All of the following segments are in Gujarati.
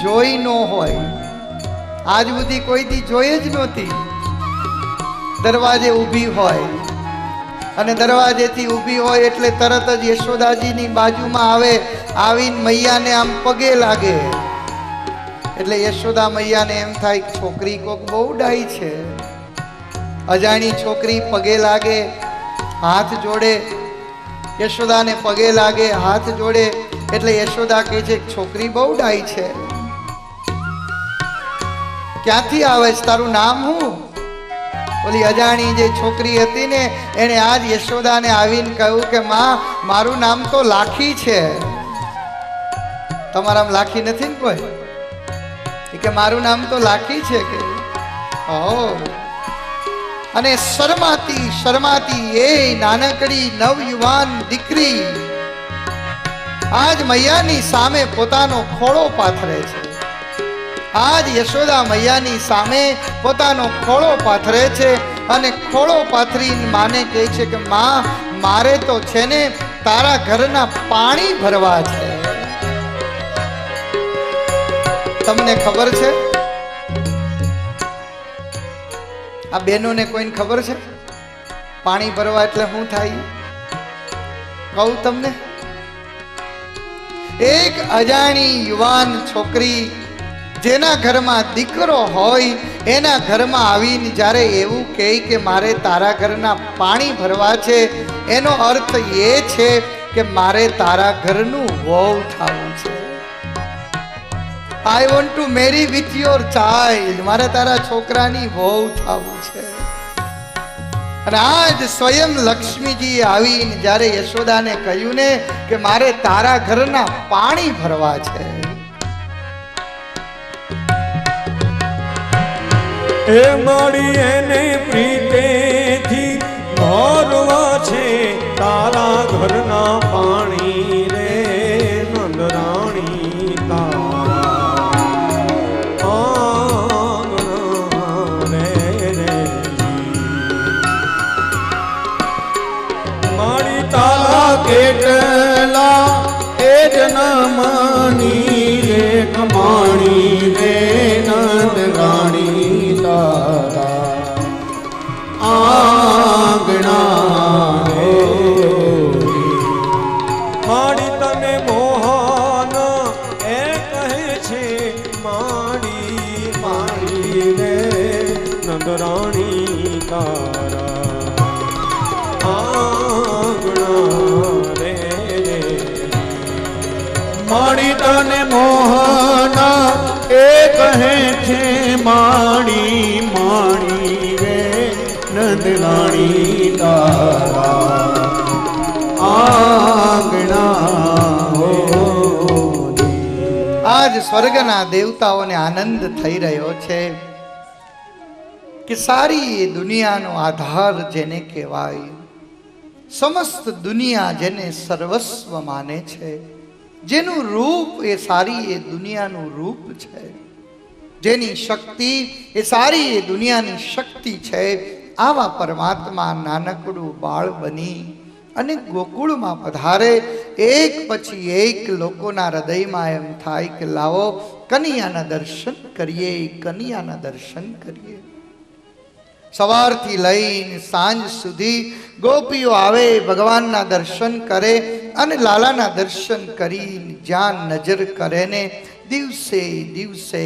જોઈ ન હોય, આજ સુધી કોઈ દી જોઈ જ નહોતી. દરવાજે ઊભી હોય અને દરવાજેથી ઊભી હોય એટલે તરત જ યશોદાજીની બાજુમાં આવે, આવીને મૈયાને આમ પગે લાગે. એટલે યશોદા મૈયાને એમ થાય છોકરી કોક બહુ ડાઈ છે. અજાણી છોકરી પગે લાગે, હાથ જોડે, યશોદાને પગે લાગે, હાથ જોડે, એટલે યશોદા કહે છે છોકરી બહુ ડાઈ છે. ક્યાંથી આવે છે, તારું નામ શું? ઓલી અજાણી જે છોકરી હતી ને એને આજ યશોદાને આવીને કહ્યું કે માં, મારું નામ તો લાખી છે. તમારામાં લાખી નથી ને કોઈ? કે મારું નામ તો લાખી છે કે. અને શરમાતી શરમાતી એ નાનકડી નવયુવાન દીકરી આજ મૈયાની સામે પોતાનો ખોળો પાથરે છે. આજ યશોદા મૈયાની સામે પોતાનો ખોળો પાથરે છે અને ખોળો પાથરીને માને કહે છે કે માં, મારે તો છે ને તારા ઘરના પાણી ભરવા છે. તમને ખબર છે? આ બહેનોને કોઈને ખબર છે પાણી ભરવા એટલે શું થાય? કહું તમને. એક અજાણી યુવાન છોકરી જેના ઘરમાં દીકરો હોય એના ઘરમાં આવીને જ્યારે એવું કહે કે મારે તારા ઘરના પાણી ભરવા છે, એનો અર્થ એ છે કે મારે તારા ઘરનું વહુ થવું છે. I want to marry with your child. મારે તારા છોકરાની વહુ થવું છે. અને આજ સ્વયં લક્ષ્મીજી આવીને જ્યારે યશોદાને કહ્યું ને કે મારે તારા ઘરના પાણી ભરવા છે, એ મારી એને પ્રીતેથી ભરવા છે તારા ઘરના પાણી રે નંદરાણી તારા આંગણા રે. મારી તારા કેટલા એ જ ન માની રે કમાણી રે નંદરાણી આંગણા રે. માડી તને મોહન એ કહે છે માડી માડી રે નંદરાણી તારા આંગણા રે. માડી તને મોહન એ કહે છે માડી માડી રે નંદલાણી તારા આંગણા. આજ સ્વર્ગના દેવતાઓને આનંદ થઈ રહ્યો છે કે સારી એ દુનિયાનો આધાર જેને કહેવાય, સમસ્ત દુનિયા જેને સર્વસ્વ માને છે, જેનું રૂપ એ સારી એ દુનિયાનું રૂપ છે, જેની શક્તિ એ સારી એ દુનિયાની શક્તિ છે, આવા પરમાત્મા નાનકડું બાળ બની અને ગોકુળમાં પધારે. એક પછી એક લોકોના હૃદયમાં એમ થાય કે લાવો કનૈયાના દર્શન કરીએ, કનૈયાના દર્શન કરીએ. સવારથી લઈને સાંજ સુધી ગોપીઓ આવે, ભગવાનના દર્શન કરે અને લાલાના દર્શન કરી જ્યાં નજર કરે ને દિવસે દિવસે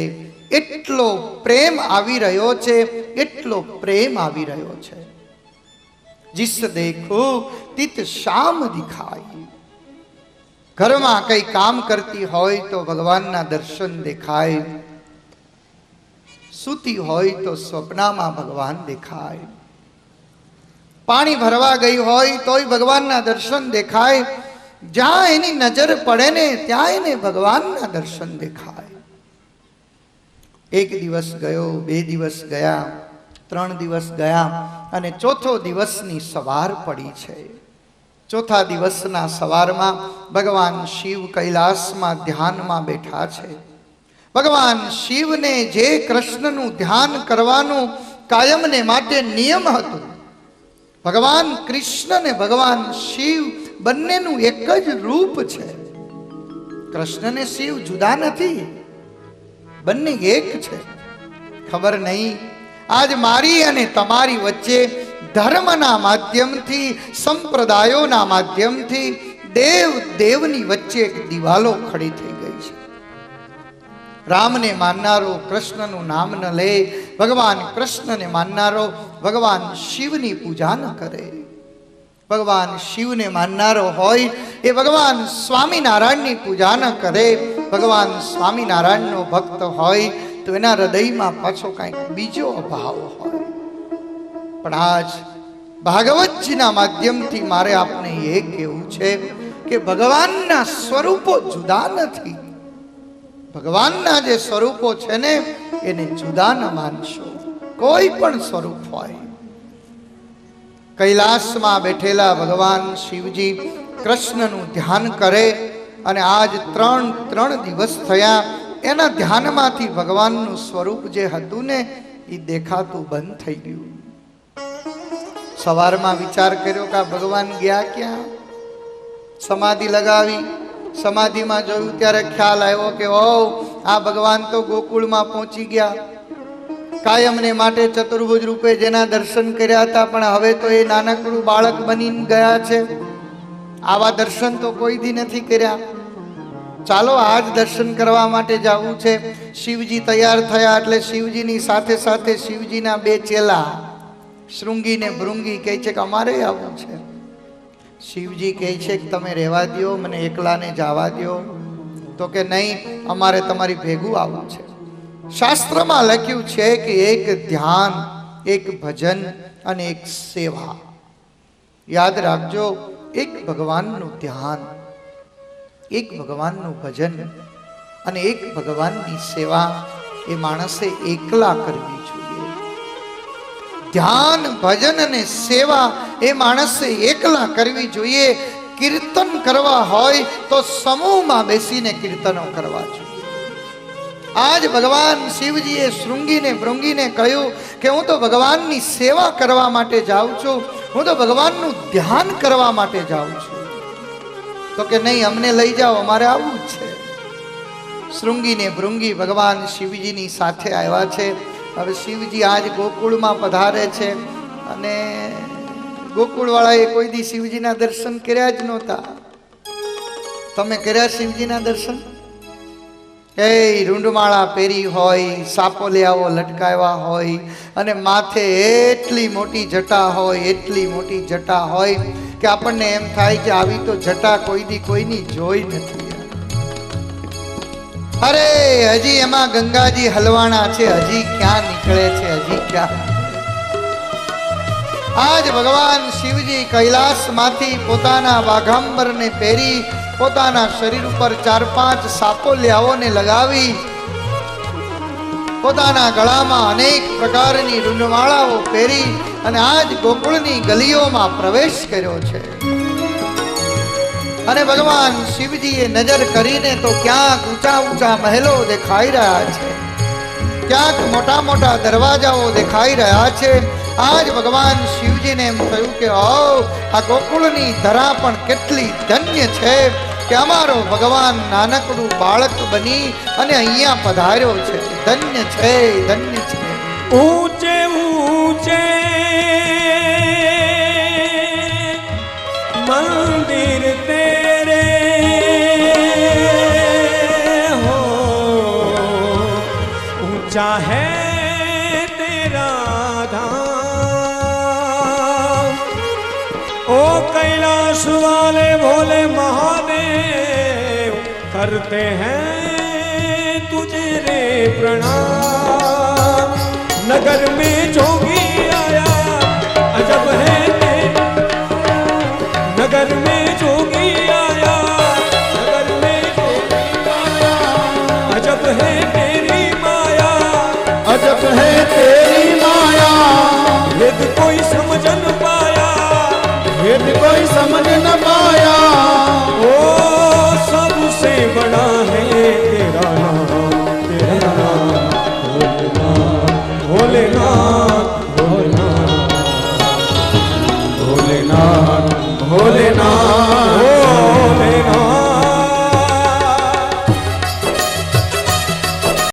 એટલો પ્રેમ આવી રહ્યો છે, એટલો પ્રેમ આવી રહ્યો છે. जिस देखो तित शाम दिखाई. ઘરમાં કઈ કામ કરતી હોય તો ભગવાનના દર્શન દેખાય, સૂતી હોય તો સ્વપ્નમાં ભગવાન દેખાય, પાણી ભરવા ગઈ હોય તોય ભગવાનના દર્શન દેખાય, જ્યાં એની નજર પડે ને ત્યાં એને ભગવાનના દર્શન દેખાય. એક દિવસ ગયો, બે દિવસ ગયા, 3 દિવસ ગયા અને ચોથો દિવસની સવાર પડી છે. ચોથા દિવસના સવારમાં ભગવાન શિવ કૈલાસમાં ધ્યાનમાં બેઠા છે. ભગવાન શિવને જે કૃષ્ણનું ધ્યાન કરવાનું કાયમને માટે નિયમ હતું, ભગવાન કૃષ્ણ ને ભગવાન શિવ બંનેનું એક જ રૂપ છે. કૃષ્ણ ને શિવ જુદા નથી. બંને એક છે. ખબર નહીં આજ મારી અને તમારી વચ્ચે ધર્મના માધ્યમથી, સંપ્રદાયોના માધ્યમથી દેવ દેવની વચ્ચે એક દિવાલો ખડી થઈ ગઈ છે. રામને માનનારો કૃષ્ણનું નામ ન લે, ભગવાન કૃષ્ણને માનનારો ભગવાન શિવની પૂજા ન કરે. ભગવાન શિવને માનનારો હોય એ ભગવાન સ્વામિનારાયણની પૂજા ન કરે. ભગવાન સ્વામિનારાયણનો ભક્ત હોય તો એના હૃદયમાં પાછો કંઈક બીજો અભાવ હોય. પણ આજ ભાગવતજીના માધ્યમથી મારે આપને એ કહેવું છે કે ભગવાનના સ્વરૂપો જુદા નથી. ભગવાનના જે સ્વરૂપો છે ને એને જુદા ન માનશો. કોઈ પણ સ્વરૂપ હોય. કૈલાસમાં બેઠેલા ભગવાન શિવજી કૃષ્ણનું ધ્યાન કરે અને આજ ત્રણ દિવસ થયા એના ધ્યાનમાંથી ભગવાનનું સ્વરૂપ જે હતું ને એ દેખાતું બંધ થઈ ગયું. સવારમાં વિચાર કર્યો કે આ ભગવાન ગયા ક્યાં? સમાધિ લગાવી, સમાધિમાં જોયું ત્યારે ખ્યાલ આવ્યો કે ઓ આ ભગવાન તો ગોકુળમાં પહોંચી ગયા. કાયમને માટે ચતુર્ભુજ રૂપે જેના દર્શન કર્યા હતા પણ હવે તો એ નાનકડું બાળક બનીને ગયા છે. આવા દર્શન તો કોઈ દી નથી કર્યા. ચાલો આજ દર્શન કરવા માટે જવું છે. શિવજી તૈયાર થયા એટલે શિવજીની સાથે સાથે શિવજીના બે ચેલા શૃંગી ને ભૃંગી કહે છે કે અમારે આવવું છે. શિવજી કહે છે કે તમે રહેવા દો, મને એકલાને જવા દો. તો કે નહીં, અમારે તમારી ભેગું આવવું છે. શાસ્ત્રમાં લખ્યું છે કે એક ધ્યાન, એક ભજન અને એક સેવા. યાદ રાખજો, એક ભગવાનનું ધ્યાન, એક ભગવાનનું ભજન અને એક ભગવાનની સેવા એ માણસે એકલા કરવી જોઈએ. ધ્યાન, ભજન અને સેવા એ માણસે એકલા કરવી જોઈએ. કીર્તન કરવા હોય તો સમૂહમાં બેસીને કીર્તનો કરવા જોઈએ. આજ ભગવાન શિવજીએ શૃંગીને ભૃંગીને કહ્યું કે હું તો ભગવાનની સેવા કરવા માટે જાઉં છું, હું તો ભગવાનનું ધ્યાન કરવા માટે જાઉં છું. તો કે નહીં, અમને લઈ જાઓ, અમારે આવવું જ છે. શૃંગીને ભૃંગી ભગવાન શિવજીની સાથે આવ્યા છે. હવે શિવજી આજ ગોકુળમાં પધારે છે અને ગોકુળવાળાએ કોઈ દી શિવજીના દર્શન કર્યા જ નહોતા. તમે કર્યા શિવજીના દર્શન? એ રૂંડમાળા પહેરી હોય, સાપોલિયાઓ લટકાવ્યા હોય અને માથે એટલી મોટી જટા હોય, એટલી મોટી જટા હોય કે આપણને એમ થાય કે આવી તો જટા કોઈ દી કોઈની જોઈ નથી. અરે હજી એમાં ગંગાજી હલવાણા છે, હજી ક્યાં નીકળે છે, હજી ક્યાં. આજ ભગવાન શિવજી કૈલાસમાંથી પોતાના વાઘાંબરને પહેરી પોતાના શરીર ઉપર 4-5 સાપોલિયાઓને લગાવી પોતાના ગળામાં અનેક પ્રકારની રૂંડમાળાઓ પહેરી અને આજ ગોકુળની ગલીઓમાં પ્રવેશ કર્યો છે. અને ભગવાન શિવજીએ નજર કરીને તો ક્યાંક ઊંચા ઊંચા મહેલો દેખાઈ રહ્યા છે, ક્યાંક મોટા મોટા દરવાજાઓ દેખાઈ રહ્યા છે. આજ ભગવાન શિવજીને એમ થયું કે આ ગોકુળની ધરા પણ કેટલી ધન્ય છે કે અમારો ભગવાન નાનકડું બાળક બની અને અહીંયા પધાર્યો છે. ધન્ય છે, ધન્ય છે. ઊંચે ઊંચે મંદિર તેરે હો, ઊંચા હૈ તેરા ધામ. ओ कैलाश वाले भोले महादेव करते हैं तुझे रे प्रणाम. नगर में जोगी